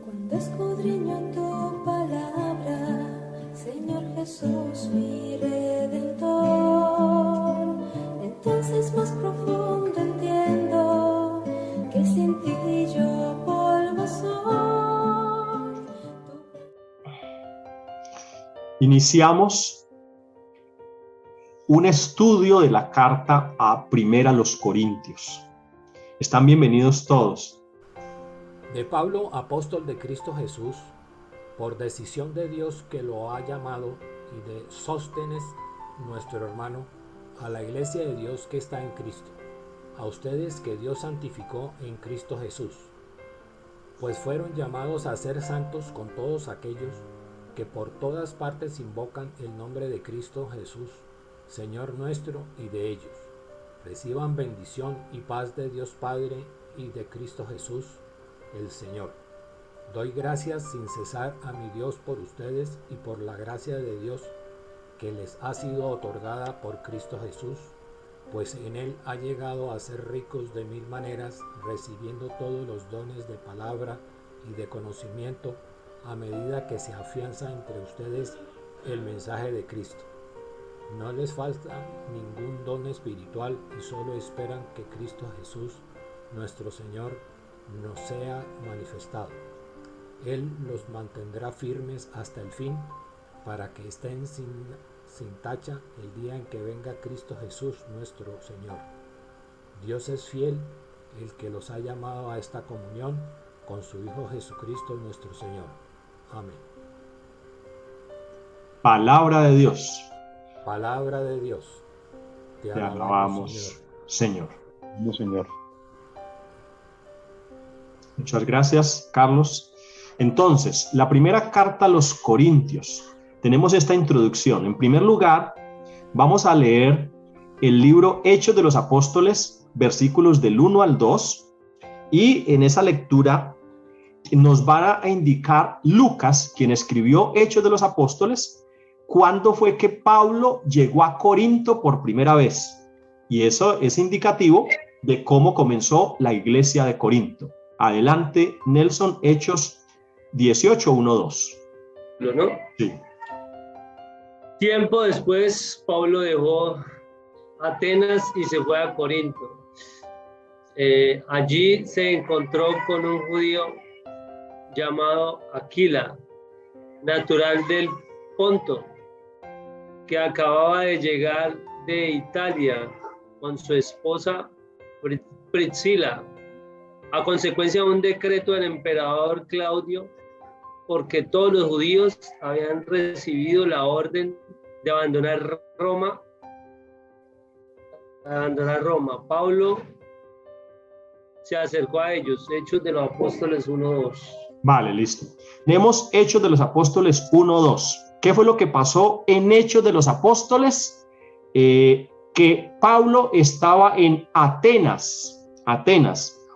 Cuando escudriño tu palabra, Señor Jesús, mi Redentor, entonces más profundo entiendo que sin ti yo polvo soy. Iniciamos un estudio de la carta a Primera los Corintios. Están bienvenidos todos. De Pablo, apóstol de Cristo Jesús, por decisión de Dios que lo ha llamado, y de Sóstenes, nuestro hermano, a la iglesia de Dios que está en Cristo, a ustedes que Dios santificó en Cristo Jesús, pues fueron llamados a ser santos con todos aquellos que por todas partes invocan el nombre de Cristo Jesús, Señor nuestro, y de ellos reciban bendición y paz de Dios Padre y de Cristo Jesús, el Señor. Doy gracias sin cesar a mi Dios por ustedes y por la gracia de Dios que les ha sido otorgada por Cristo Jesús, pues en Él ha llegado a ser ricos de mil maneras, recibiendo todos los dones de palabra y de conocimiento a medida que se afianza entre ustedes el mensaje de Cristo. No les falta ningún don espiritual y solo esperan que Cristo Jesús, nuestro Señor, nos sea manifestado. Él los mantendrá firmes hasta el fin, para que estén sin tacha el día en que venga Cristo Jesús, nuestro Señor. Dios es fiel, el que los ha llamado a esta comunión con su Hijo Jesucristo, nuestro Señor. Amén. Palabra de Dios. Palabra de Dios. Te alabamos, Señor. Señor. Muchas gracias, Carlos. Entonces, la primera carta a los Corintios. Tenemos esta introducción. En primer lugar, vamos a leer el libro Hechos de los Apóstoles, versículos del 1 al 2. Y en esa lectura nos va a indicar Lucas, quien escribió Hechos de los Apóstoles, cuándo fue que Pablo llegó a Corinto por primera vez. Y eso es indicativo de cómo comenzó la iglesia de Corinto. Adelante, Nelson, Hechos 18, 1, 2. ¿No? Sí. Tiempo después, Pablo dejó Atenas y se fue a Corinto. Allí se encontró con un judío llamado Aquila, natural del Ponto, que acababa de llegar de Italia con su esposa Priscila, a consecuencia de un decreto del emperador Claudio, porque todos los judíos habían recibido la orden de abandonar Roma. Pablo se acercó a ellos. Hechos de los Apóstoles 1:2. Vale, listo. Leemos Hechos de los Apóstoles 1:2. ¿Qué fue lo que pasó en Hechos de los Apóstoles? Que Pablo estaba en Atenas.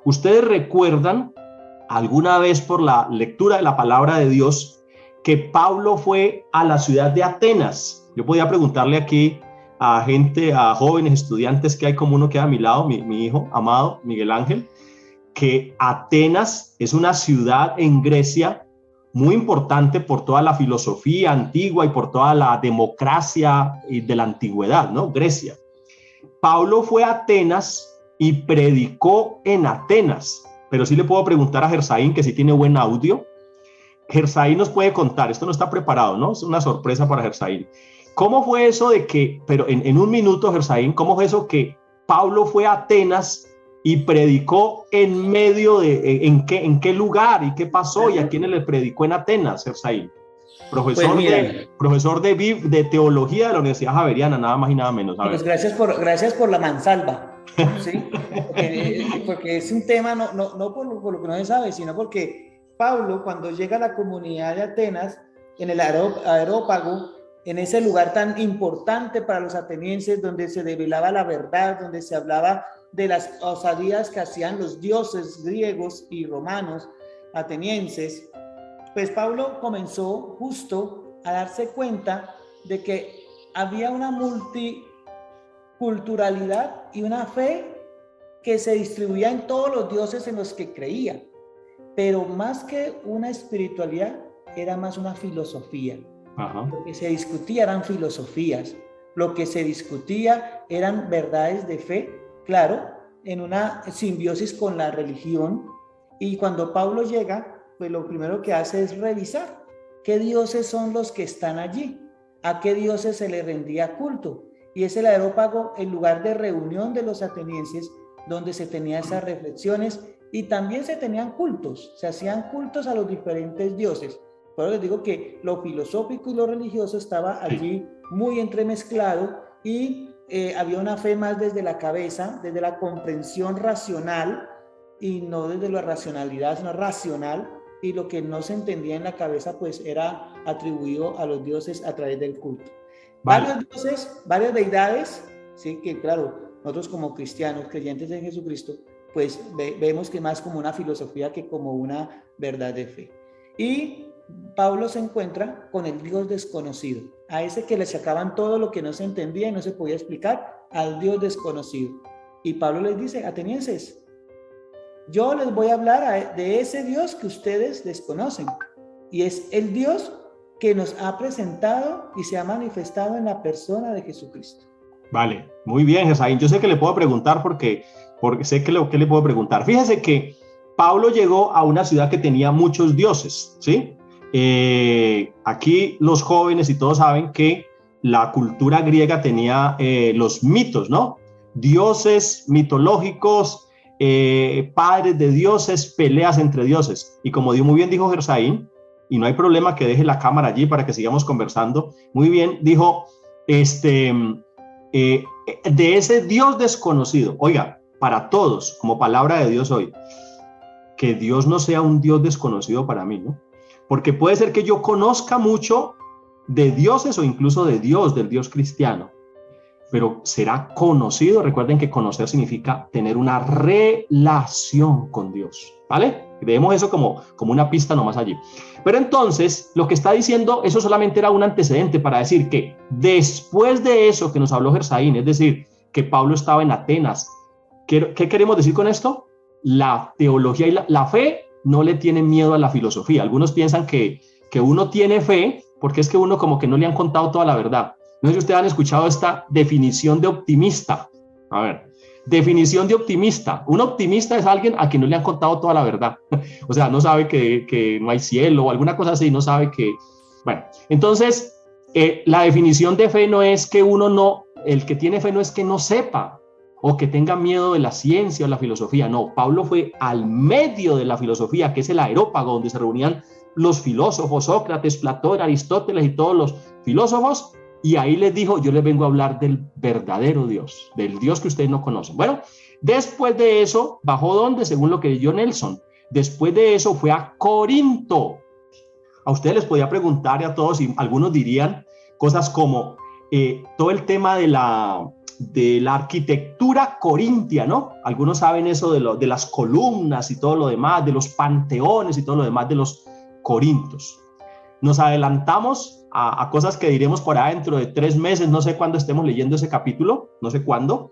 Ustedes recuerdan alguna vez por la lectura de la palabra de Dios que Pablo fue a la ciudad de Atenas. Yo podía preguntarle aquí a gente, a jóvenes estudiantes que hay, como uno que a mi lado, mi hijo amado, Miguel Ángel, que Atenas es una ciudad en Grecia muy importante por toda la filosofía antigua y por toda la democracia de la antigüedad, ¿no? Grecia. Pablo fue a Atenas y predicó en Atenas, pero sí le puedo preguntar a Gersaín, que sí tiene buen audio. Gersaín nos puede contar, esto no está preparado, ¿no? Es una sorpresa para Gersaín. ¿Cómo fue eso de que, pero en un minuto, Gersaín, cómo fue eso que Pablo fue a Atenas y predicó en medio de, en qué lugar y qué pasó y a quiénes le predicó en Atenas, Gersaín? Profesor, pues profesor de teología de la Universidad Javeriana, nada más y nada menos. Pues gracias por la mansalva. ¿Sí? Porque es un tema no por lo que no se sabe, sino porque Pablo, cuando llega a la comunidad de Atenas, en el Areópago, en ese lugar tan importante para los atenienses, donde se develaba la verdad, donde se hablaba de las osadías que hacían los dioses griegos y romanos atenienses, pues Pablo comenzó justo a darse cuenta de que había una multiculturalidad y una fe que se distribuía en todos los dioses en los que creía. pero más que una espiritualidad, era más una filosofía. Ajá. Lo que se discutía eran filosofías, lo que se discutía eran verdades de fe, claro, en una simbiosis con la religión. Y cuando Pablo llega, pues lo primero que hace es revisar qué dioses son los que están allí, a qué dioses se le rendía culto. Y es el Areópago el lugar de reunión de los atenienses, donde se tenían esas reflexiones y también se tenían cultos, se hacían cultos a los diferentes dioses. Por eso les digo que lo filosófico y lo religioso estaba allí muy entremezclado y había una fe más desde la cabeza, desde la comprensión racional y no desde la racionalidad, sino racional, y lo que no se entendía en la cabeza pues era atribuido a los dioses a través del culto. Vale. Varios dioses, varias deidades, sí, que claro, nosotros como cristianos, creyentes en Jesucristo, pues vemos que más como una filosofía que como una verdad de fe. Y Pablo se encuentra con el Dios desconocido, a ese que le sacaban todo lo que no se entendía y no se podía explicar, al Dios desconocido. Y Pablo les dice, atenienses, yo les voy a hablar de ese Dios que ustedes desconocen, y es el Dios que nos ha presentado y se ha manifestado en la persona de Jesucristo. Vale, muy bien, Gesaín. Yo sé que le puedo preguntar porque sé que le puedo preguntar. Fíjese que Pablo llegó a una ciudad que tenía muchos dioses, ¿sí? Aquí los jóvenes y todos saben que la cultura griega tenía los mitos, ¿no? Dioses mitológicos, padres de dioses, peleas entre dioses. Y como muy bien dijo Gesaín, y no hay problema que deje la cámara allí para que sigamos conversando, muy bien, dijo, de ese Dios desconocido, oiga, para todos, como palabra de Dios hoy, que Dios no sea un Dios desconocido para mí, ¿no? Porque puede ser que yo conozca mucho de dioses o incluso de Dios, del Dios cristiano, pero será conocido. Recuerden que conocer significa tener una relación con Dios, ¿vale? Demos eso como una pista nomás allí. Pero entonces, lo que está diciendo, eso solamente era un antecedente para decir que después de eso que nos habló Gesaín, es decir, que Pablo estaba en Atenas, ¿qué queremos decir con esto? La teología y la fe no le tienen miedo a la filosofía. Algunos piensan que uno tiene fe porque es que uno como que no le han contado toda la verdad. No sé si ustedes han escuchado esta definición de optimista. A ver, definición de optimista. Un optimista es alguien a quien no le han contado toda la verdad. O sea, no sabe que no hay cielo o alguna cosa así, no sabe que... Bueno, entonces, la definición de fe no es que uno no... El que tiene fe no es que no sepa o que tenga miedo de la ciencia o la filosofía. No, Pablo fue al medio de la filosofía, que es el Areópago, donde se reunían los filósofos, Sócrates, Platón, Aristóteles y todos los filósofos, y ahí les dijo, yo les vengo a hablar del verdadero Dios, del Dios que ustedes no conocen. Bueno, después de eso, ¿bajó dónde? Según lo que leyó Nelson. Después de eso fue a Corinto. A ustedes les podía preguntar y a todos, y algunos dirían cosas como todo el tema de la arquitectura corintia, ¿no? Algunos saben eso de las columnas y todo lo demás, de los panteones y todo lo demás de los corintios. Nos adelantamos a cosas que diremos por ahí dentro de 3 meses, no sé cuándo estemos leyendo ese capítulo, no sé cuándo,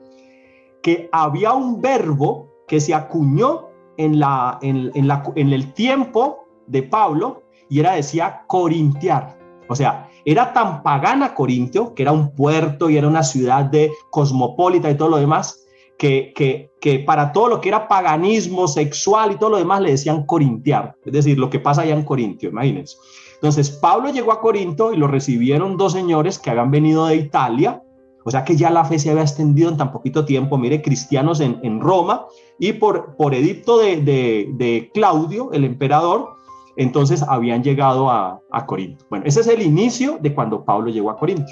que había un verbo que se acuñó en el tiempo de Pablo y decía corintiar. O sea, era tan pagana Corintio, que era un puerto y era una ciudad de cosmopolita y todo lo demás, que para todo lo que era paganismo sexual y todo lo demás le decían corintiar, es decir, lo que pasa allá en Corintio, imagínense. Entonces, Pablo llegó a Corinto y lo recibieron 2 señores que habían venido de Italia, o sea que ya la fe se había extendido en tan poquito tiempo, mire, cristianos en Roma, y por edicto de Claudio, el emperador, entonces habían llegado a Corinto. Bueno, ese es el inicio de cuando Pablo llegó a Corinto.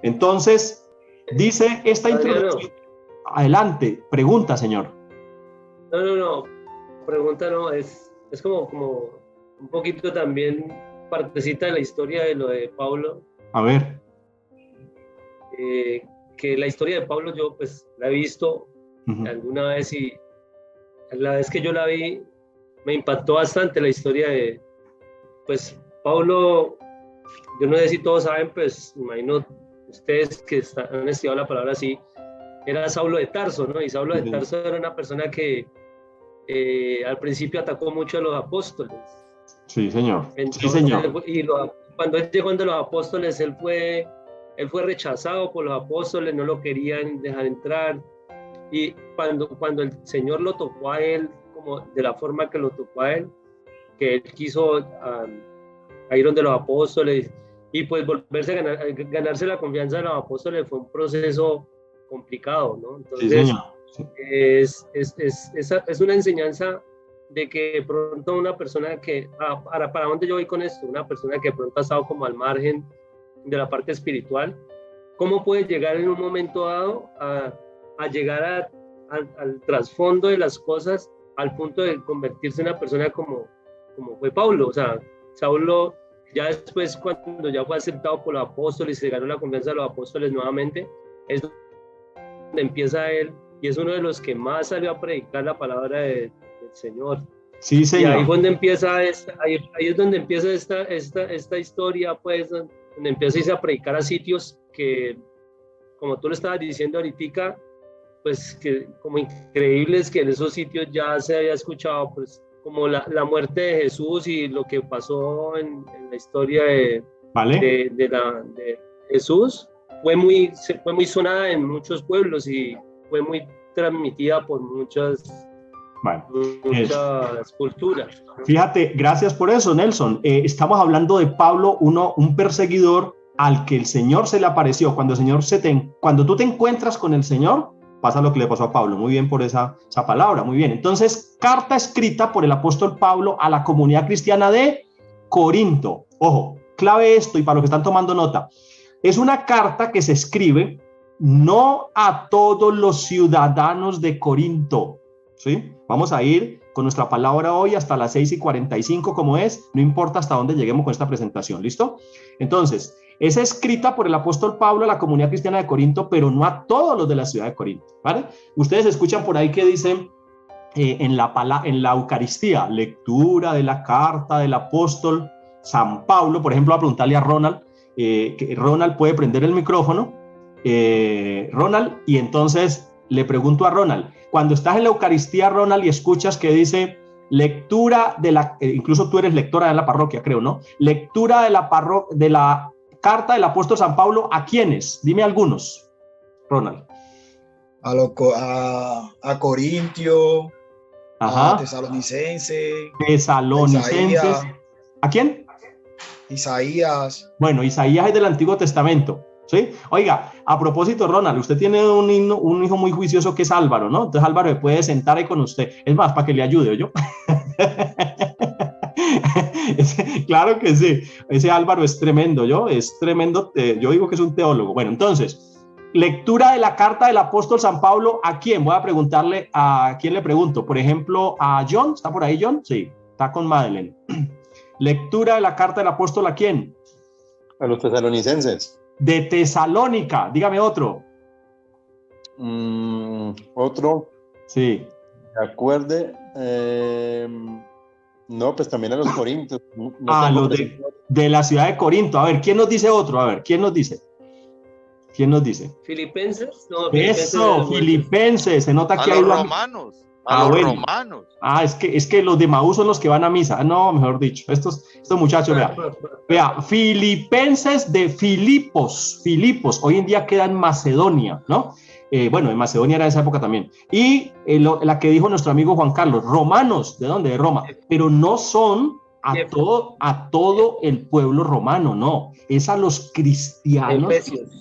Entonces, dice esta introducción. Adelante, pregunta, señor. No, pregunta no, es como un poquito también partecita de la historia de lo de Pablo. A ver. Que la historia de Pablo yo pues la he visto alguna vez y la vez que yo la vi me impactó bastante la historia de pues Pablo. Yo no sé si todos saben, pues imagino ustedes que han estudiado la palabra así, era Saulo de Tarso, ¿no? Y Saulo de Tarso era una persona que al principio atacó mucho a los apóstoles. Sí, señor. Entonces, Sí, señor. Cuando él llegó de los apóstoles, él fue rechazado por los apóstoles, no lo querían dejar entrar. Y cuando el Señor lo tocó a él, como de la forma que lo tocó a él, que él quiso a ir donde los apóstoles y pues volverse a ganarse la confianza de los apóstoles fue un proceso complicado, ¿no? Entonces, Sí, señor. Sí. es una enseñanza de que de pronto una persona que, ¿para dónde yo voy con esto? Una persona que de pronto ha estado como al margen de la parte espiritual, ¿cómo puede llegar en un momento dado a llegar al trasfondo de las cosas al punto de convertirse en una persona como fue Pablo? O sea, Saulo ya después, cuando ya fue aceptado por los apóstoles y se ganó la confianza de los apóstoles nuevamente, es donde empieza él y es uno de los que más salió a predicar la palabra del Señor. Sí, señor. Y ahí es donde empieza ahí es donde empieza esta historia, pues, donde empieza a irse a predicar a sitios que, como tú lo estabas diciendo ahorita, pues que como increíbles, que en esos sitios ya se había escuchado, pues, como la muerte de Jesús y lo que pasó en la historia de Jesús fue muy sonada en muchos pueblos y fue muy transmitida por muchas culturas. Fíjate, gracias por eso, Nelson. Estamos hablando de Pablo, un perseguidor al que el Señor se le apareció. Cuando tú te encuentras con el Señor, pasa lo que le pasó a Pablo. Muy bien por esa palabra, muy bien. Entonces, carta escrita por el apóstol Pablo a la comunidad cristiana de Corinto. Ojo, clave esto, y para los que están tomando nota, es una carta que se escribe no a todos los ciudadanos de Corinto, ¿sí? Vamos a ir con nuestra palabra hoy hasta las 6:45 como es, no importa hasta dónde lleguemos con esta presentación, ¿listo? Entonces, es escrita por el apóstol Pablo a la comunidad cristiana de Corinto, pero no a todos los de la ciudad de Corinto, ¿vale? Ustedes escuchan por ahí que dicen en la Eucaristía, lectura de la carta del apóstol San Pablo. Por ejemplo, a preguntarle a Ronald, que Ronald puede prender el micrófono, Ronald, y entonces le pregunto a Ronald, cuando estás en la Eucaristía, Ronald, y escuchas que dice lectura incluso tú eres lectora de la parroquia, creo, ¿no? Lectura de la carta del apóstol San Pablo, ¿a quiénes? Dime algunos, Ronald. A Corintio, ajá, a Tesalonicenses. ¿A quién? Isaías. Bueno, Isaías es del Antiguo Testamento, ¿sí? Oiga, a propósito, Ronald, usted tiene un hijo muy juicioso que es Álvaro, ¿no? Entonces Álvaro me puede sentar ahí con usted. Es más, para que le ayude, ¿yo? Claro que sí. Ese Álvaro es tremendo, es tremendo. Yo digo que es un teólogo. Bueno, entonces, lectura de la carta del apóstol San Pablo, ¿a quién? Voy a preguntarle, ¿a quién le pregunto? Por ejemplo, a John. ¿Está por ahí, John? Sí, está con Madeleine. Lectura de la carta del apóstol, ¿a quién? A los tesalonicenses. De Tesalónica, dígame otro. Otro. Sí. Acuerde. No, pues también a los corintios. Los de la ciudad de Corinto. A ver, ¿quién nos dice otro? A ver, ¿quién nos dice? ¿Filipenses? No, eso, Filipenses. Se nota que hay romanos. A los romanos. Es que los de Maús son los que van a misa. No, mejor dicho, estos muchachos, vea, Filipenses de Filipos. Hoy en día queda en Macedonia, ¿no? Bueno, en Macedonia era en esa época también. Y la que dijo nuestro amigo Juan Carlos, romanos, ¿de dónde? De Roma. Pero no son a todo el pueblo romano, no. Es a los cristianos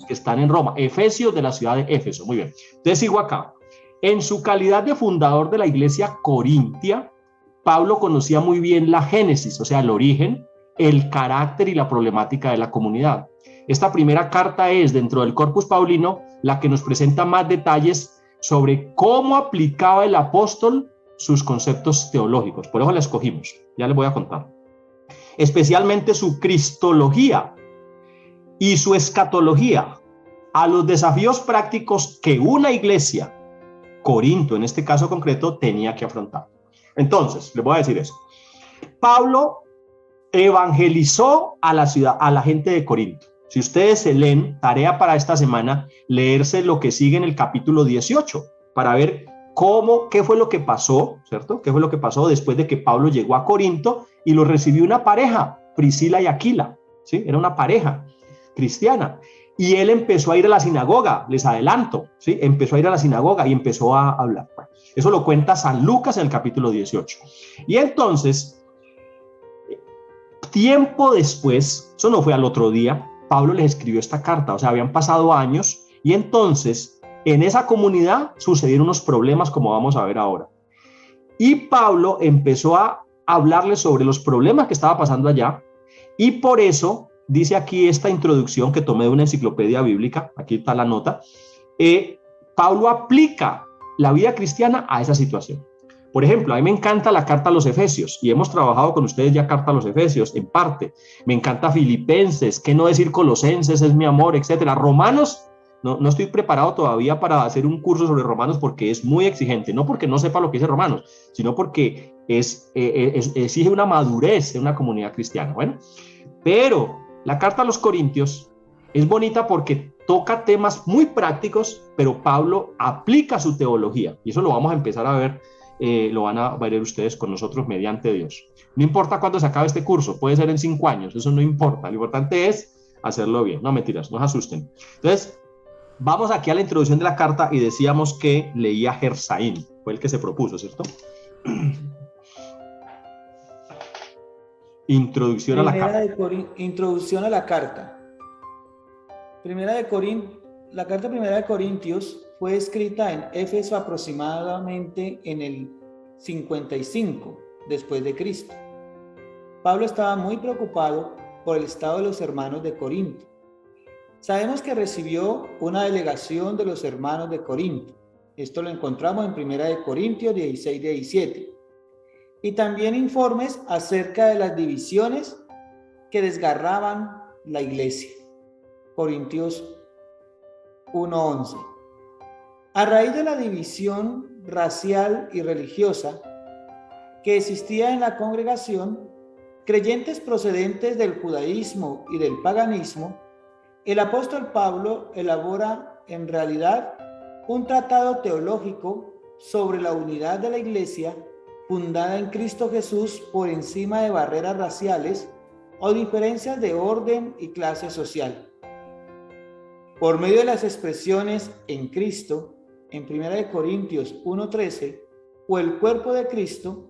que están en Roma. Efesios, de la ciudad de Éfeso. Muy bien. Entonces sigo acá. En su calidad de fundador de la iglesia corintia, Pablo conocía muy bien la génesis, o sea, el origen, el carácter y la problemática de la comunidad. Esta primera carta es, dentro del Corpus Paulino, la que nos presenta más detalles sobre cómo aplicaba el apóstol sus conceptos teológicos. Por eso la escogimos, ya les voy a contar. Especialmente su cristología y su escatología a los desafíos prácticos que una iglesia, Corinto en este caso concreto, tenía que afrontar. Entonces, les voy a decir eso. Pablo evangelizó a la ciudad, a la gente de Corinto. Si ustedes se leen, tarea para esta semana, leerse lo que sigue en el capítulo 18, para ver ¿Qué fue lo que pasó, cierto? ¿Qué fue lo que pasó después de que Pablo llegó a Corinto y lo recibió una pareja, Priscila y Aquila, ¿sí? Era una pareja cristiana. Y él empezó a ir a la sinagoga, les adelanto, ¿sí? Empezó a ir a la sinagoga y empezó a hablar. Eso lo cuenta San Lucas en el capítulo 18. Y entonces, tiempo después, eso no fue al otro día, Pablo les escribió esta carta, o sea, habían pasado años, y entonces en esa comunidad sucedieron unos problemas como vamos a ver ahora. Y Pablo empezó a hablarles sobre los problemas que estaba pasando allá, y por eso dice aquí esta introducción que tomé de una enciclopedia bíblica, aquí está la nota, Pablo aplica la vida cristiana a esa situación. Por ejemplo, a mí me encanta la carta a los Efesios, y hemos trabajado con ustedes ya carta a los Efesios, en parte. Me encanta Filipenses, qué no decir Colosenses, es mi amor, etcétera. Romanos, no estoy preparado todavía para hacer un curso sobre Romanos porque es muy exigente, no porque no sepa lo que dice Romanos, sino porque exige una madurez en una comunidad cristiana. Bueno, pero la carta a los Corintios es bonita porque toca temas muy prácticos, pero Pablo aplica su teología, y eso lo vamos a empezar a ver, lo van a ver ustedes con nosotros mediante Dios. No importa cuándo se acabe este curso, puede ser en 5 años, eso no importa, lo importante es hacerlo bien, no mentiras, no se asusten. Entonces, vamos aquí a la introducción de la carta y decíamos que leía Gersaín, fue el que se propuso, ¿cierto? Introducción a la carta. Introducción a la carta. La carta primera de Corintios fue escrita en Éfeso aproximadamente en el 55 después de Cristo. Pablo estaba muy preocupado por el estado de los hermanos de Corinto. Sabemos que recibió una delegación de los hermanos de Corinto. Esto lo encontramos en 1 Corintios 16-17. Y también informes acerca de las divisiones que desgarraban la iglesia. Corintios 1:11. A raíz de la división racial y religiosa que existía en la congregación, creyentes procedentes del judaísmo y del paganismo, el apóstol Pablo elabora en realidad un tratado teológico sobre la unidad de la iglesia fundada en Cristo Jesús por encima de barreras raciales o diferencias de orden y clase social. Por medio de las expresiones en Cristo, en 1 Corintios 1:13, o el cuerpo de Cristo,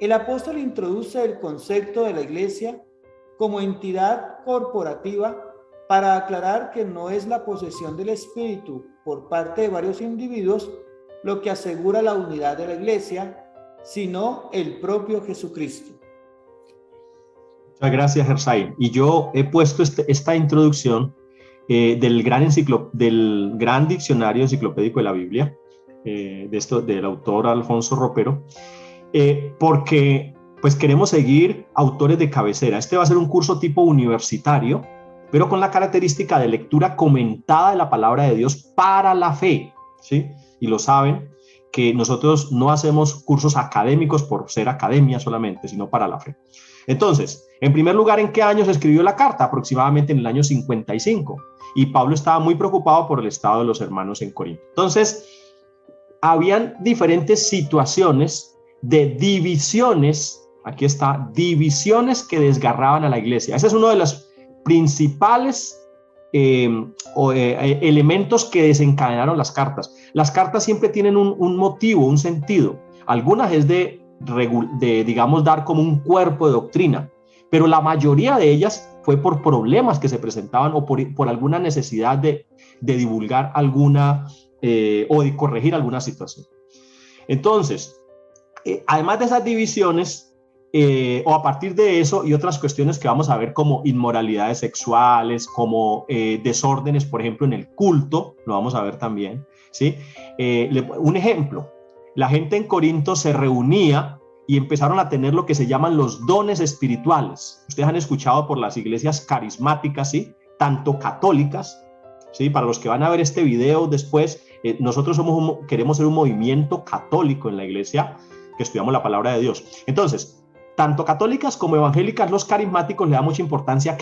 el apóstol introduce el concepto de la iglesia como entidad corporativa para aclarar que no es la posesión del Espíritu por parte de varios individuos lo que asegura la unidad de la iglesia, sino el propio Jesucristo. Muchas gracias, Gersaín. Y yo he puesto esta introducción del gran diccionario enciclopédico de la Biblia, del autor Alfonso Ropero, porque pues queremos seguir autores de cabecera. Este va a ser un curso tipo universitario, pero con la característica de lectura comentada de la palabra de Dios para la fe, ¿sí? Y lo saben, que nosotros no hacemos cursos académicos por ser academia solamente, sino para la fe. Entonces, en primer lugar, ¿en qué año se escribió la carta? Aproximadamente en el año 55. Y Pablo estaba muy preocupado por el estado de los hermanos en Corinto. Entonces, habían diferentes situaciones de divisiones, aquí está, divisiones que desgarraban a la iglesia. Ese es uno de los principales elementos que desencadenaron las cartas. Las cartas siempre tienen un motivo, un sentido. Algunas es de, digamos, dar como un cuerpo de doctrina, pero la mayoría de ellas fue por problemas que se presentaban o por alguna necesidad de divulgar alguna o de corregir alguna situación. Entonces, además de esas divisiones, o a partir de eso y otras cuestiones que vamos a ver como inmoralidades sexuales, como desórdenes, por ejemplo, en el culto, lo vamos a ver también, ¿sí? Un ejemplo, la gente en Corinto se reunía y empezaron a tener lo que se llaman los dones espirituales. Ustedes han escuchado por las iglesias carismáticas, ¿sí? Tanto católicas, ¿sí? Para los que van a ver este video después, nosotros queremos ser un movimiento católico en la iglesia que estudiamos la palabra de Dios. Entonces, tanto católicas como evangélicas, los carismáticos le dan mucha importancia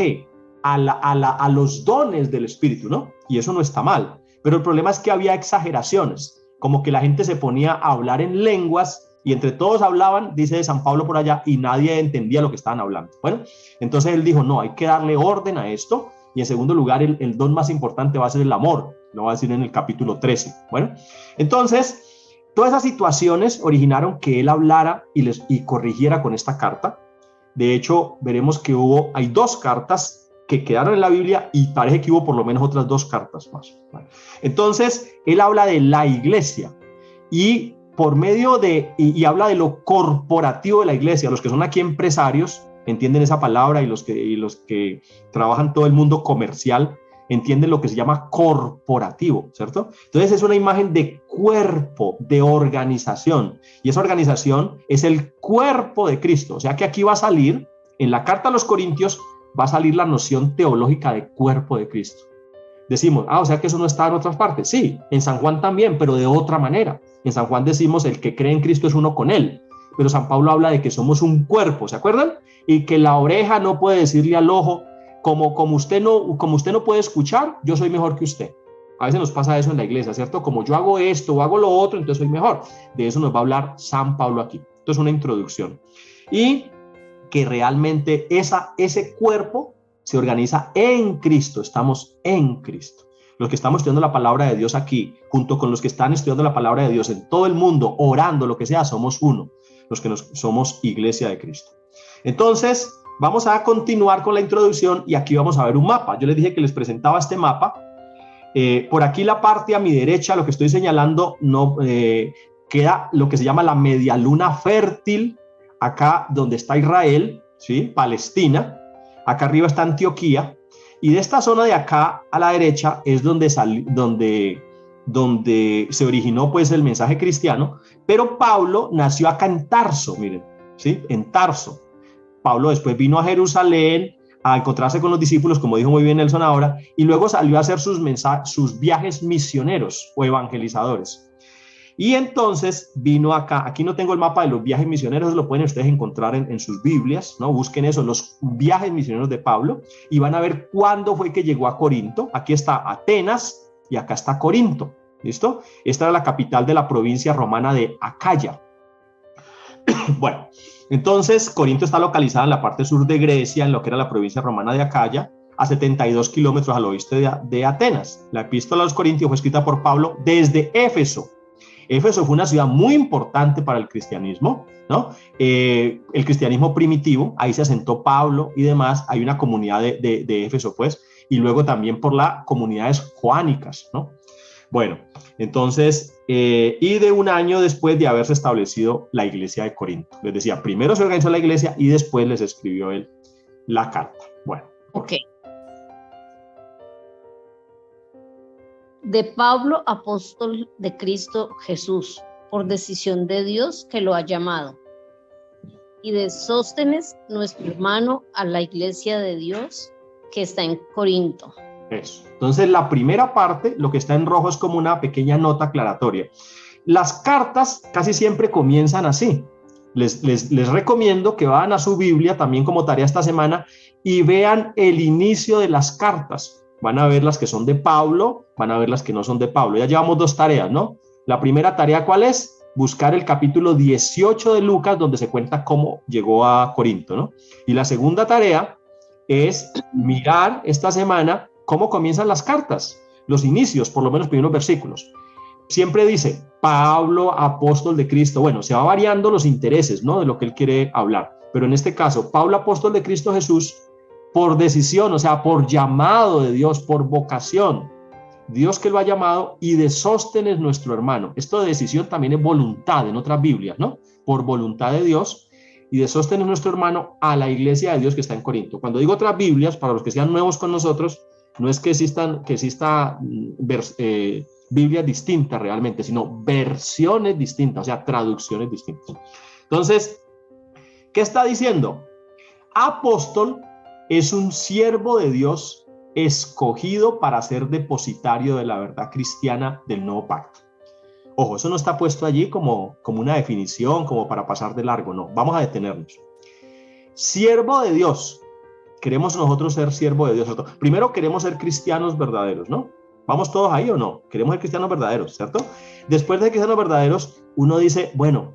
a los dones del Espíritu, ¿no? Y eso no está mal, pero el problema es que había exageraciones. como que la gente se ponía a hablar en lenguas y entre todos hablaban, dice San Pablo por allá, y nadie entendía lo que estaban hablando. Bueno, entonces él dijo, no, hay que darle orden a esto, y en segundo lugar, el don más importante va a ser el amor, lo va a decir en el capítulo 13. Bueno, entonces, todas esas situaciones originaron que él hablara y corrigiera con esta carta. De hecho, veremos que hay 2 cartas que quedaron en la Biblia y parece que hubo por lo menos otras 2 cartas más. Bueno, entonces, él habla de la iglesia y por medio y habla de lo corporativo de la iglesia. Los que son aquí empresarios entienden esa palabra y los que trabajan todo el mundo comercial entienden lo que se llama corporativo, ¿cierto? Entonces es una imagen de cuerpo, de organización, y esa organización es el cuerpo de Cristo. O sea que aquí va a salir, en la carta a los Corintios, va a salir la noción teológica de cuerpo de Cristo. Decimos, o sea que eso no está en otras partes. Sí, en San Juan también, pero de otra manera. En San Juan decimos, el que cree en Cristo es uno con él. Pero San Pablo habla de que somos un cuerpo, ¿se acuerdan? Y que la oreja no puede decirle al ojo, como usted no puede escuchar, yo soy mejor que usted. A veces nos pasa eso en la iglesia, ¿cierto? Como yo hago esto o hago lo otro, entonces soy mejor. De eso nos va a hablar San Pablo aquí. Esto es una introducción. Y que realmente ese cuerpo se organiza en Cristo, estamos en Cristo. Los que estamos estudiando la palabra de Dios aquí, junto con los que están estudiando la palabra de Dios en todo el mundo, orando, lo que sea, somos uno, los que somos iglesia de Cristo. Entonces, vamos a continuar con la introducción y aquí vamos a ver un mapa. Yo les dije que les presentaba este mapa. Por aquí la parte a mi derecha, lo que estoy señalando, queda lo que se llama la media luna fértil, acá donde está Israel, ¿sí? Palestina, acá arriba está Antioquía, y de esta zona de acá a la derecha es donde se originó pues el mensaje cristiano, pero Pablo nació acá en Tarso, miren, ¿sí? En Tarso. Pablo después vino a Jerusalén a encontrarse con los discípulos, como dijo muy bien Nelson ahora, y luego salió a hacer sus viajes misioneros o evangelizadores. Y entonces vino acá, aquí no tengo el mapa de los viajes misioneros, lo pueden ustedes encontrar en sus Biblias, ¿no? Busquen eso, los viajes misioneros de Pablo, y van a ver cuándo fue que llegó a Corinto. Aquí está Atenas y acá está Corinto, ¿listo? Esta era la capital de la provincia romana de Acaya. Bueno, entonces Corinto está localizada en la parte sur de Grecia, en lo que era la provincia romana de Acaya, a 72 kilómetros al oeste de Atenas. La epístola a los Corintios fue escrita por Pablo desde Éfeso. Éfeso fue una ciudad muy importante para el cristianismo, ¿no? El cristianismo primitivo, ahí se asentó Pablo y demás, hay una comunidad de Éfeso, pues, y luego también por las comunidades joánicas, ¿no? Bueno, entonces, y de un año después de haberse establecido la iglesia de Corinto. Les decía, primero se organizó la iglesia y después les escribió él la carta. Bueno. Ok. De Pablo, apóstol de Cristo Jesús, por decisión de Dios que lo ha llamado, y de Sóstenes, nuestro hermano, a la iglesia de Dios que está en Corinto. Eso. Entonces, la primera parte, lo que está en rojo es como una pequeña nota aclaratoria. Las cartas casi siempre comienzan así. Les recomiendo que vayan a su Biblia, también como tarea esta semana, y vean el inicio de las cartas. Van a ver las que son de Pablo, van a ver las que no son de Pablo. Ya llevamos 2 tareas, ¿no? La primera tarea, ¿cuál es? Buscar el capítulo 18 de Lucas, donde se cuenta cómo llegó a Corinto, ¿no? Y la segunda tarea es mirar esta semana cómo comienzan las cartas, los inicios, por lo menos primeros versículos. Siempre dice, Pablo, apóstol de Cristo. Bueno, se va variando los intereses, ¿no? De lo que él quiere hablar. Pero en este caso, Pablo, apóstol de Cristo Jesús, por decisión, o sea, por llamado de Dios, por vocación, Dios que lo ha llamado, y de Sóstenes nuestro hermano. Esto de decisión también es voluntad en otras Biblias, ¿no? Por voluntad de Dios, y de Sóstenes nuestro hermano a la iglesia de Dios que está en Corinto. Cuando digo otras Biblias, para los que sean nuevos con nosotros, no es que exista Biblias distintas realmente, sino versiones distintas, o sea, traducciones distintas. Entonces, ¿qué está diciendo? Apóstol es un siervo de Dios escogido para ser depositario de la verdad cristiana del nuevo pacto. Ojo, eso no está puesto allí como una definición, como para pasar de largo, no. Vamos a detenernos. Siervo de Dios. Queremos nosotros ser siervo de Dios. Primero queremos ser cristianos verdaderos, ¿no? ¿Vamos todos ahí o no? Queremos ser cristianos verdaderos, ¿cierto? después de que sean los verdaderos, uno dice, bueno,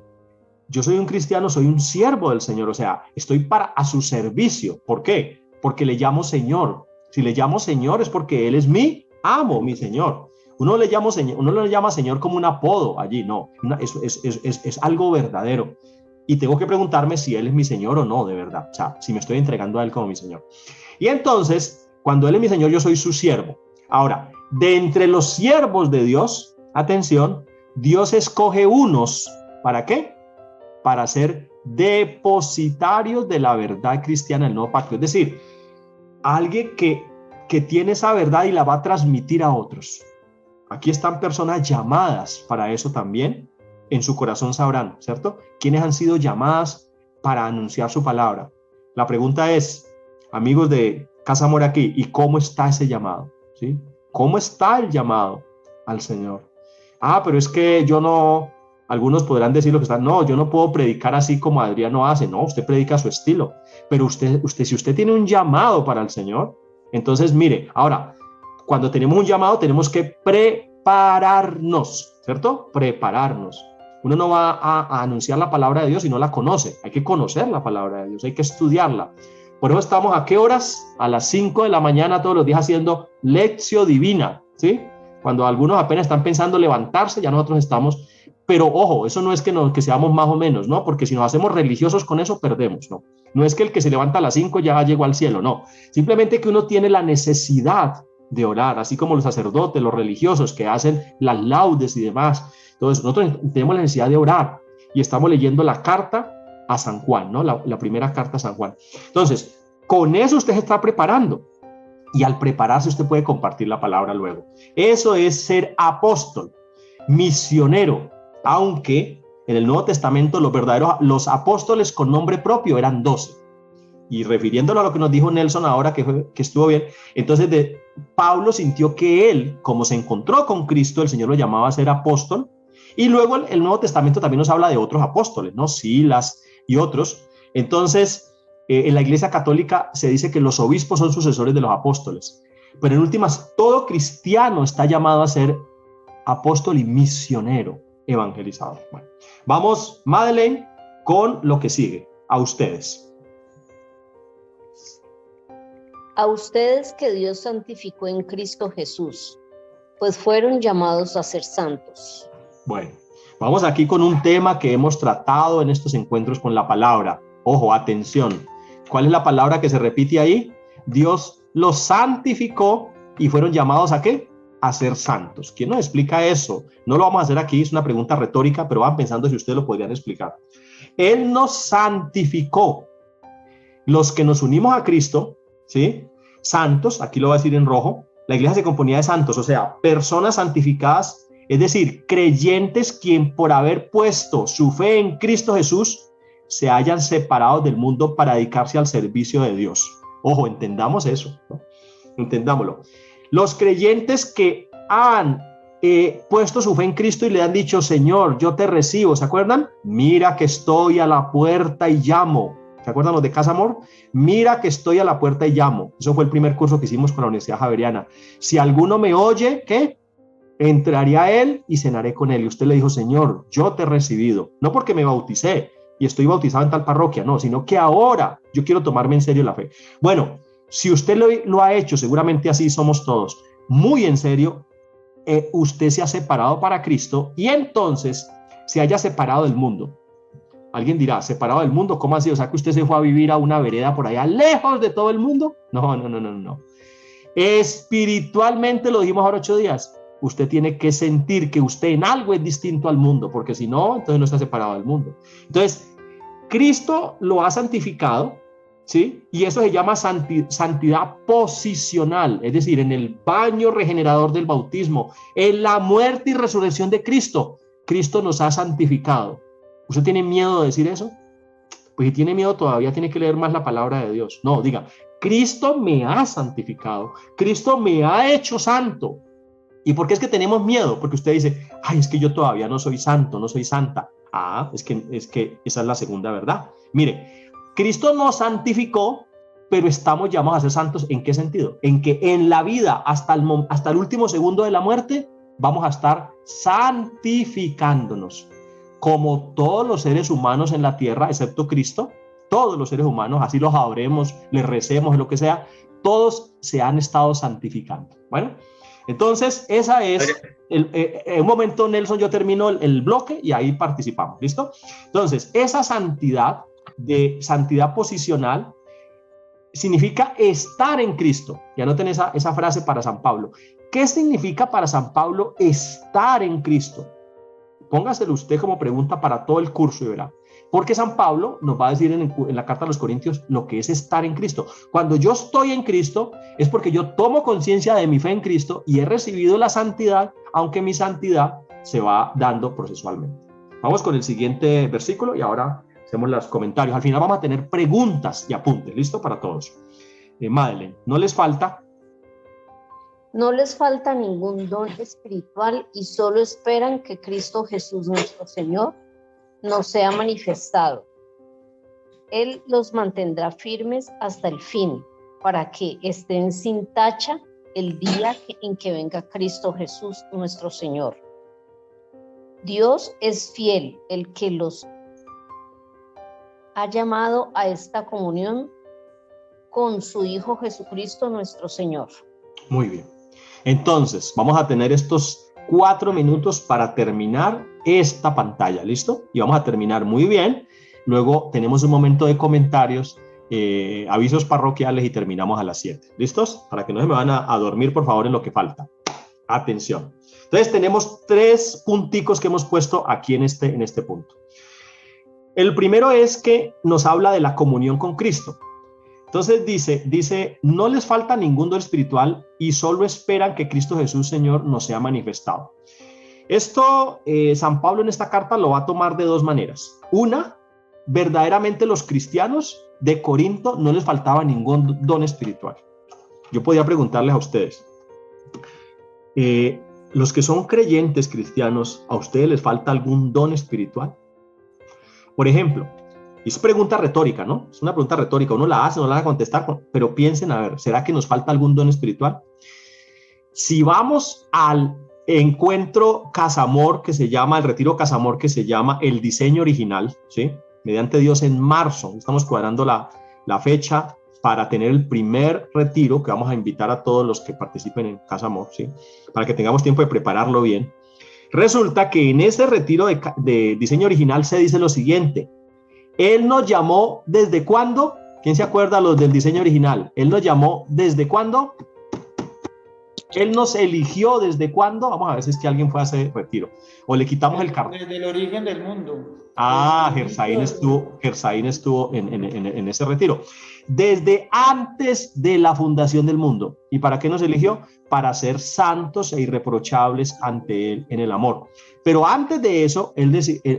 yo soy un cristiano, soy un siervo del Señor, o sea, estoy a su servicio. ¿Por qué? Porque le llamo Señor. Si le llamo Señor es porque Él es mi amo, mi Señor. Uno le llama Señor como un apodo allí, no, es algo verdadero. Y tengo que preguntarme si Él es mi Señor o no, de verdad, o sea, si me estoy entregando a Él como mi Señor. Y entonces, cuando Él es mi Señor, yo soy su siervo. Ahora, de entre los siervos de Dios, atención, Dios escoge unos, ¿para qué? Para ser depositarios de la verdad cristiana del nuevo pacto. Es decir, alguien que tiene esa verdad y la va a transmitir a otros. Aquí están personas llamadas para eso también. En su corazón sabrán, ¿cierto? ¿Quiénes han sido llamadas para anunciar su palabra? La pregunta es, amigos de Casa Amor aquí, ¿y cómo está ese llamado? ¿Sí? ¿Cómo está el llamado al Señor? Ah, pero es que yo no... Algunos podrán decir lo que están, no, yo no puedo predicar así como Adriano hace. No, usted predica a su estilo. Pero si usted tiene un llamado para el Señor, entonces mire, ahora, cuando tenemos un llamado tenemos que prepararnos, ¿cierto? Prepararnos. Uno no va a anunciar la palabra de Dios si no la conoce. Hay que conocer la palabra de Dios, hay que estudiarla. Por eso estamos, ¿a qué horas? A las 5 de la mañana todos los días haciendo lección divina, ¿sí? Cuando algunos apenas están pensando levantarse, ya nosotros estamos... Pero ojo, eso no es que seamos más o menos, ¿no? Porque si nos hacemos religiosos con eso, perdemos, ¿no? No es que el que se levanta a las 5 ya llegó al cielo, no. Simplemente que uno tiene la necesidad de orar, así como los sacerdotes, los religiosos que hacen las laudes y demás. Entonces, nosotros tenemos la necesidad de orar y estamos leyendo la carta a San Juan, ¿no? La primera carta a San Juan. Entonces, con eso usted se está preparando y al prepararse usted puede compartir la palabra luego. Eso es ser apóstol, misionero. Aunque en el Nuevo Testamento los apóstoles con nombre propio eran 12. Y refiriéndolo a lo que nos dijo Nelson ahora, que estuvo bien, entonces Pablo sintió que él, como se encontró con Cristo, el Señor lo llamaba a ser apóstol. Y luego el Nuevo Testamento también nos habla de otros apóstoles, ¿no? Silas y otros. Entonces, en la Iglesia Católica se dice que los obispos son sucesores de los apóstoles. Pero en últimas, todo cristiano está llamado a ser apóstol y misionero, evangelizador. Bueno, vamos, Madeleine, con lo que sigue. A ustedes. A ustedes que Dios santificó en Cristo Jesús, pues fueron llamados a ser santos. Bueno, vamos aquí con un tema que hemos tratado en estos encuentros con la palabra. Ojo, atención. ¿Cuál es la palabra que se repite ahí? Dios los santificó y fueron llamados ¿a qué? A ser santos. ¿Quién nos explica eso? No lo vamos a hacer aquí, es una pregunta retórica, pero van pensando si ustedes lo podrían explicar. Él nos santificó. Los que nos unimos a Cristo, ¿sí? Santos, aquí lo voy a decir en rojo, la iglesia se componía de santos, o sea, personas santificadas, es decir, creyentes quien por haber puesto su fe en Cristo Jesús se hayan separado del mundo para dedicarse al servicio de Dios. Ojo, entendamos eso, ¿no? Entendámoslo. Los creyentes que han puesto su fe en Cristo y le han dicho, Señor, yo te recibo, ¿se acuerdan? Mira que estoy a la puerta y llamo. ¿Se acuerdan los de Casa Amor? Mira que estoy a la puerta y llamo. Eso fue el primer curso que hicimos con la Universidad Javeriana. Si alguno me oye, ¿qué? Entraré a él y cenaré con él. Y usted le dijo, Señor, yo te he recibido. No porque me bauticé y estoy bautizado en tal parroquia, no, sino que ahora yo quiero tomarme en serio la fe. Bueno, si usted lo ha hecho, seguramente así somos todos, muy en serio, usted se ha separado para Cristo y entonces se haya separado del mundo. Alguien dirá, ¿separado del mundo? ¿Cómo así? O sea, que usted se fue a vivir a una vereda por allá, lejos de todo el mundo. No. Espiritualmente, lo dijimos ahora 8 días, usted tiene que sentir que usted en algo es distinto al mundo, porque si no, entonces no está separado del mundo. Entonces, Cristo lo ha santificado, ¿sí? Y eso se llama santidad posicional, es decir, en el baño regenerador del bautismo, en la muerte y resurrección de Cristo, Cristo nos ha santificado. ¿Usted tiene miedo de decir eso? Pues si tiene miedo todavía tiene que leer más la palabra de Dios. No, diga, Cristo me ha santificado, Cristo me ha hecho santo. ¿Y por qué es que tenemos miedo? Porque usted dice, ay, es que yo todavía no soy santo, no soy santa. Ah, es que esa es la segunda verdad. Mire, Cristo nos santificó, pero estamos llamados a ser santos. ¿En qué sentido? En que en la vida, hasta el último segundo de la muerte, vamos a estar santificándonos. Como todos los seres humanos en la tierra, excepto Cristo, todos los seres humanos, así los adoremos, les recemos, lo que sea, todos se han estado santificando. Bueno, entonces esa es, en un momento, Nelson, yo termino el bloque y ahí participamos, ¿listo? Entonces, esa santidad, de santidad posicional, significa estar en Cristo. Y anoten esa frase para San Pablo. ¿Qué significa para San Pablo estar en Cristo? Póngaselo usted como pregunta para todo el curso y verá. Porque San Pablo nos va a decir en la carta a los Corintios lo que es estar en Cristo. Cuando yo estoy en Cristo es porque yo tomo conciencia de mi fe en Cristo y he recibido la santidad, aunque mi santidad se va dando procesualmente. Vamos con el siguiente versículo y ahora hacemos los comentarios. Al final vamos a tener preguntas y apuntes. ¿Listo? Para todos. Madeleine, ¿no les falta? No les falta ningún don espiritual y solo esperan que Cristo Jesús nuestro Señor nos sea manifestado. Él los mantendrá firmes hasta el fin, para que estén sin tacha el día en que venga Cristo Jesús nuestro Señor. Dios es fiel, el que los ha llamado a esta comunión con su Hijo Jesucristo nuestro Señor. Muy bien. Entonces, vamos a tener estos 4 minutos para terminar esta pantalla, ¿listo? Y vamos a terminar muy bien. Luego tenemos un momento de comentarios, avisos parroquiales y terminamos a las 7. ¿Listos? Para que no se me van a dormir, por favor, en lo que falta. Atención. Entonces tenemos 3 punticos que hemos puesto aquí en este punto. El primero es que nos habla de la comunión con Cristo. Entonces dice, no les falta ningún don espiritual y solo esperan que Cristo Jesús, Señor, nos sea manifestado. Esto, San Pablo en esta carta lo va a tomar de 2 maneras. Una, verdaderamente los cristianos de Corinto no les faltaba ningún don espiritual. Yo podía preguntarles a ustedes, los que son creyentes cristianos, ¿a ustedes les falta algún don espiritual? Por ejemplo, es pregunta retórica, ¿no? Es una pregunta retórica, uno la hace, no la va a contestar, pero piensen, a ver, ¿será que nos falta algún don espiritual? Si vamos al encuentro Casamor, que se llama, el retiro Casamor, que se llama el diseño original, ¿sí? Mediante Dios en marzo, estamos cuadrando la fecha para tener el primer retiro, que vamos a invitar a todos los que participen en Casamor, ¿sí? Para que tengamos tiempo de prepararlo bien. Resulta que en ese retiro de diseño original se dice lo siguiente: Él nos llamó ¿desde cuándo? ¿Quién se acuerda los del diseño original? Él nos llamó ¿desde cuándo? Él nos eligió ¿desde cuándo? Vamos a ver si es que alguien fue a ese retiro. O le quitamos el carro. Desde el origen del mundo. Ah, Gersaín estuvo en ese retiro. Desde antes de la fundación del mundo. ¿Y para qué nos eligió? Para ser santos e irreprochables ante Él en el amor. Pero antes de eso, Él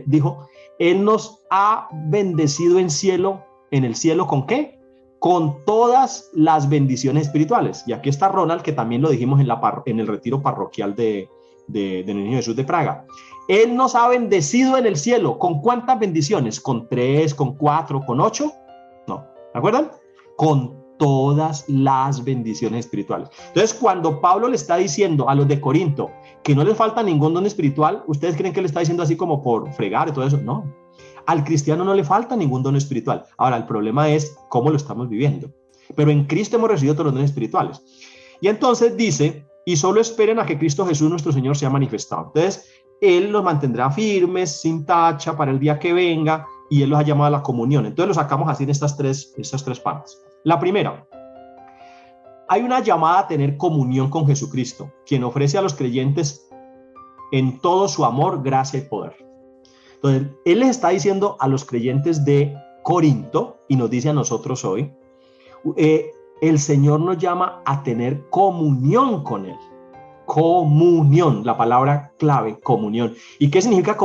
dijo, Él nos ha bendecido en el cielo, ¿con qué? Con todas las bendiciones espirituales. Y aquí está Ronald, que también lo dijimos en el retiro parroquial del Niño Jesús de Praga. Él nos ha bendecido en el cielo. ¿Con cuántas bendiciones? ¿Con 3, con 4, con 8? No. ¿De acuerdo? Con todas las bendiciones espirituales. Entonces, cuando Pablo le está diciendo a los de Corinto que no les falta ningún don espiritual, ¿ustedes creen que le está diciendo así como por fregar y todo eso? No. Al cristiano no le falta ningún don espiritual. Ahora, el problema es cómo lo estamos viviendo. Pero en Cristo hemos recibido todos los dones espirituales. Y entonces dice, y solo esperen a que Cristo Jesús nuestro Señor sea manifestado. Entonces, Él los mantendrá firmes, sin tacha, para el día que venga, y Él los ha llamado a la comunión. Entonces lo sacamos así en estas tres partes. La primera, hay una llamada a tener comunión con Jesucristo, quien ofrece a los creyentes en todo su amor, gracia y poder. Entonces, Él les está diciendo a los creyentes de Corinto, y nos dice a nosotros hoy, el Señor nos llama a tener comunión con Él. Comunión, la palabra clave, comunión. ¿Y qué significa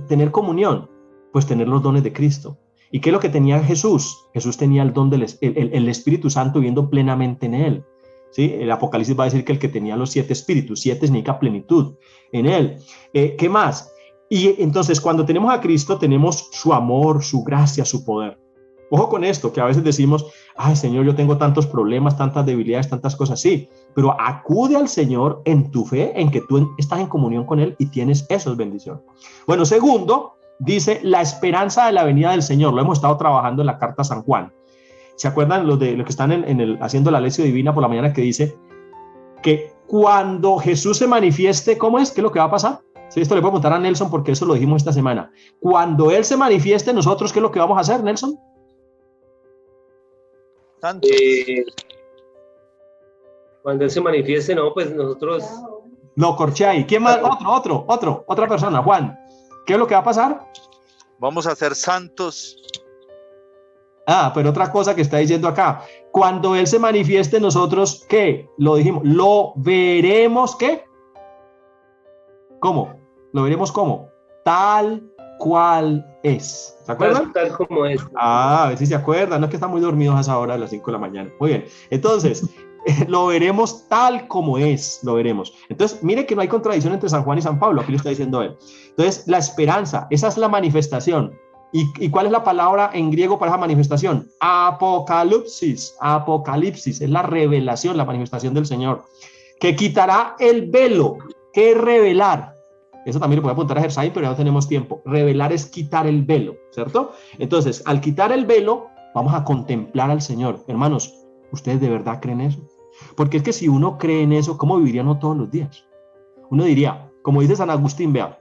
tener comunión? Pues tener los dones de Cristo. ¿Y qué es lo que tenía Jesús? Jesús tenía el don del Espíritu Santo viviendo plenamente en Él. ¿Sí? El Apocalipsis va a decir que el que tenía los 7 espíritus, 7 significa plenitud en Él. ¿Qué más? Y entonces cuando tenemos a Cristo tenemos su amor, su gracia, su poder. Ojo con esto, que a veces decimos, ay Señor, yo tengo tantos problemas, tantas debilidades, tantas cosas, sí, pero acude al Señor en tu fe, en que tú estás en comunión con Él y tienes esas bendiciones. Bueno, segundo, dice la esperanza de la venida del Señor. Lo hemos estado trabajando en la carta a San Juan. ¿Se acuerdan los que están haciendo la lección divina por la mañana, que dice que cuando Jesús se manifieste, ¿cómo es? ¿Qué es lo que va a pasar? Sí, esto le puedo preguntar a Nelson porque eso lo dijimos esta semana. Cuando Él se manifieste, nosotros, ¿qué es lo que vamos a hacer, Nelson? Cuando Él se manifieste, no, pues nosotros... No, Corchay. ¿Quién más? Otra persona, Juan. ¿Qué es lo que va a pasar? Vamos a ser santos. Ah, pero otra cosa que está diciendo acá. Cuando Él se manifieste, nosotros, ¿qué? Lo dijimos. ¿Lo veremos qué? ¿Cómo? ¿Lo veremos cómo? Tal cual es. ¿Se acuerdan? Tal como es. Ah, a ver si se acuerdan. No es que están muy dormidos a esa hora, a las 5 de la mañana. Muy bien. Entonces, lo veremos tal como es. Lo veremos. Entonces, mire que no hay contradicción entre San Juan y San Pablo. Aquí lo está diciendo él. Entonces, la esperanza, esa es la manifestación. ¿Y cuál es la palabra en griego para esa manifestación? Apocalipsis. Apocalipsis es la revelación, la manifestación del Señor, que quitará el velo. ¿Qué es revelar? Eso también lo puede apuntar a Gersay, pero ya no tenemos tiempo. Revelar es quitar el velo, ¿cierto? Entonces, al quitar el velo, vamos a contemplar al Señor. Hermanos, ¿ustedes de verdad creen eso? Porque es que si uno cree en eso, ¿cómo viviría uno todos los días? Uno diría, como dice San Agustín, vea,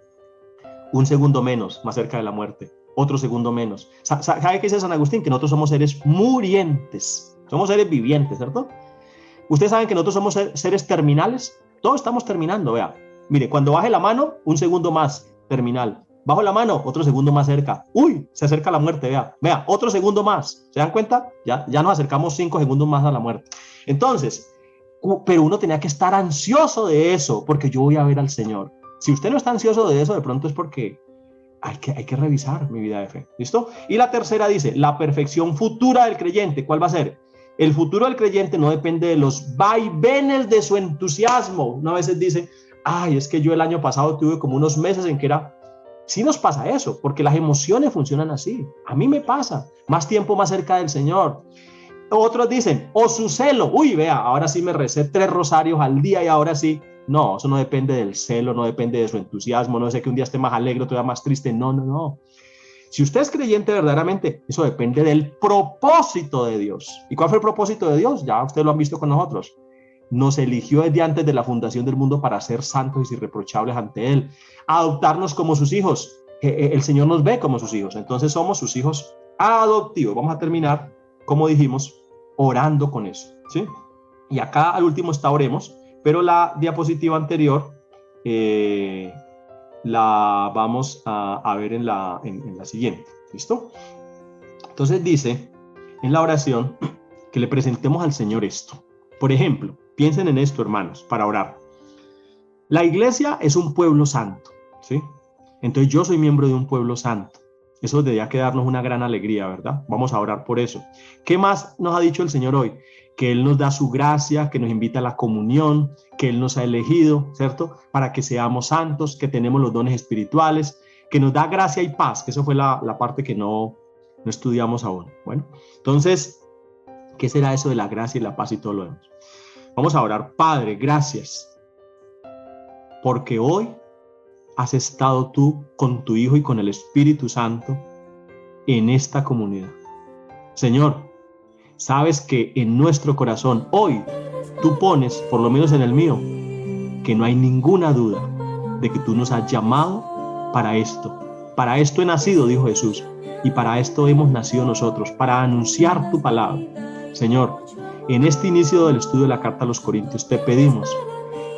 un segundo menos, más cerca de la muerte. Otro segundo menos. ¿Sabe qué dice San Agustín? Que nosotros somos seres murientes. Somos seres vivientes, ¿cierto? Ustedes saben que nosotros somos seres terminales. Todos estamos terminando, vea. Mire, cuando baje la mano, un segundo más, terminal. Bajo la mano, otro segundo más cerca. ¡Uy! Se acerca la muerte, vea. Vea, otro segundo más. ¿Se dan cuenta? Ya nos acercamos 5 segundos más a la muerte. Entonces, pero uno tenía que estar ansioso de eso, porque yo voy a ver al Señor. Si usted no está ansioso de eso, de pronto es porque hay que revisar mi vida de fe. ¿Listo? Y la tercera dice, la perfección futura del creyente. ¿Cuál va a ser? El futuro del creyente no depende de los vaivenes de su entusiasmo. Una vez dice, ay, es que yo el año pasado tuve como unos meses en que era... Sí nos pasa eso, porque las emociones funcionan así. A mí me pasa. Más tiempo más cerca del Señor. Otros dicen, o su celo. Uy, vea, ahora sí me recé 3 rosarios al día y ahora sí. No, eso no depende del celo, no depende de su entusiasmo, no sé que un día esté más alegre, otro día más triste, no. Si usted es creyente verdaderamente, eso depende del propósito de Dios. ¿Y cuál fue el propósito de Dios? Ya ustedes lo han visto con nosotros. Nos eligió desde antes de la fundación del mundo para ser santos y irreprochables ante Él, adoptarnos como sus hijos. El Señor nos ve como sus hijos, entonces somos sus hijos adoptivos. Vamos a terminar, como dijimos, orando con eso, ¿sí? Y acá al último está oremos. Pero la diapositiva anterior la vamos a ver en la siguiente. ¿Listo? Entonces dice en la oración que le presentemos al Señor esto. Por ejemplo, piensen en esto, hermanos, para orar. La iglesia es un pueblo santo, ¿sí? Entonces yo soy miembro de un pueblo santo. Eso debería quedarnos una gran alegría, ¿verdad? Vamos a orar por eso. ¿Qué más nos ha dicho el Señor hoy? Que Él nos da su gracia, que nos invita a la comunión, que Él nos ha elegido, ¿cierto? Para que seamos santos, que tenemos los dones espirituales, que nos da gracia y paz, que eso fue la parte que no estudiamos aún. Bueno, entonces, ¿qué será eso de la gracia y la paz y todo lo demás? Vamos a orar. Padre, gracias, porque hoy has estado tú con tu Hijo y con el Espíritu Santo en esta comunidad. Señor, sabes que en nuestro corazón hoy tú pones, por lo menos en el mío, que no hay ninguna duda de que tú nos has llamado para esto. Para esto he nacido, dijo Jesús, y para esto hemos nacido nosotros, para anunciar tu palabra. Señor, en este inicio del estudio de la carta a los Corintios, te pedimos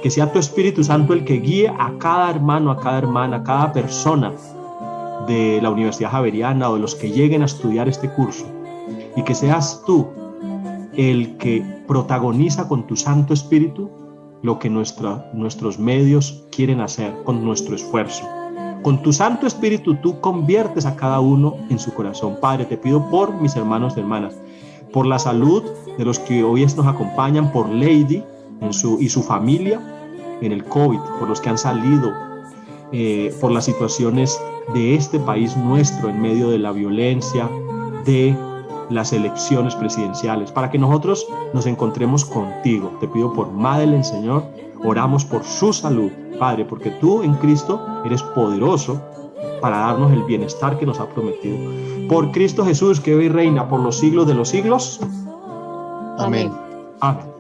que sea tu Espíritu Santo el que guíe a cada hermano, a cada hermana, a cada persona de la Universidad Javeriana o de los que lleguen a estudiar este curso, y que seas tú el que protagoniza con tu Santo Espíritu lo que nuestros medios quieren hacer con nuestro esfuerzo. Con tu Santo Espíritu tú conviertes a cada uno en su corazón. Padre, te pido por mis hermanos y hermanas, por la salud de los que hoy nos acompañan, por Lady y su familia en el COVID, por los que han salido, por las situaciones de este país nuestro en medio de la violencia, de las elecciones presidenciales, para que nosotros nos encontremos contigo. Te pido por Madeleine, Señor, oramos por su salud, Padre, porque tú en Cristo eres poderoso para darnos el bienestar que nos ha prometido. Por Cristo Jesús, que hoy reina por los siglos de los siglos. Amén. Amén.